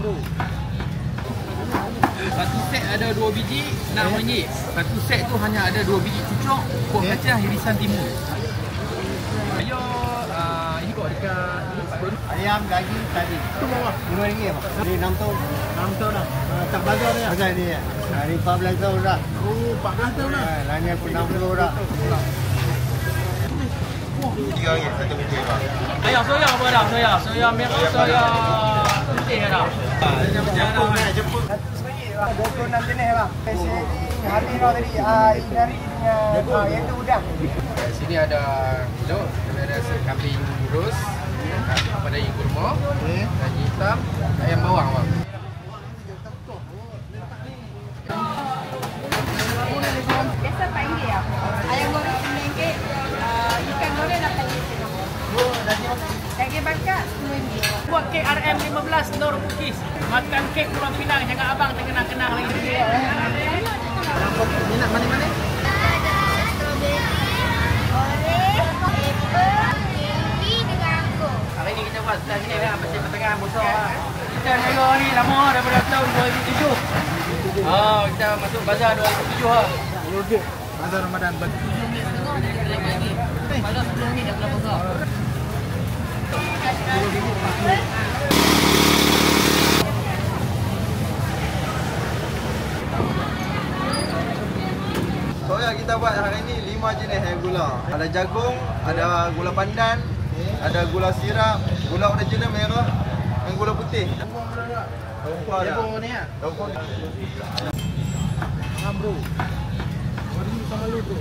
bro. Satu set ada 2 biji, RM6. Satu set tu hanya ada 2 biji cucuk, kuah kacang irisan timun. Ayo, ini kok dekat Ayam, daging, tadi. Itu berapa? RM5 apa? Ini 6 tahun. 6 tahun dah. Tak belajar dia? Belajar dia. Ini 14 tahun dah. Oh, 14 tahun dah. Lainnya pun 60 dah. RM3 satu biji pak. Ayam soya apa dah? Soya merah, soya putih dah. Jepun ni, Jepun. 26 jenis bang. Sini habis dah tadi. Ini dengan yang tu udang. Sini ada kilo, ada kambing urus, pada yang kurma, daging hitam, ayam bawang bang. Biasa RM4 ya. Ayam goreng RM9, ikan goreng RM8. Daging bakar RM10. Buat kek RM15 Nur Bugis. Makan kek Pulau Pinang, jangan abang terkenang-kenang lagi. Minat mana-mana? Ada strawberry, orange, apple, kiwi dengan anggur. Hari ni kita buat sebelah sini lah, macam pertengahan besar lah. Kita jaga ni lama daripada tahun 2007. Kita masuk bazar 2007 lah. Okey. Bazar Ramadan. Kalau sebelum ni dah pernah besar. Soya kita buat hari ni 5 jenis gula. Ada jagung, ada gula pandan, ada gula sirap, gula original merah dan gula putih. Tongkol dah. Jepun ni ah. Tongkol. Bro. Baru ni sama lu tu.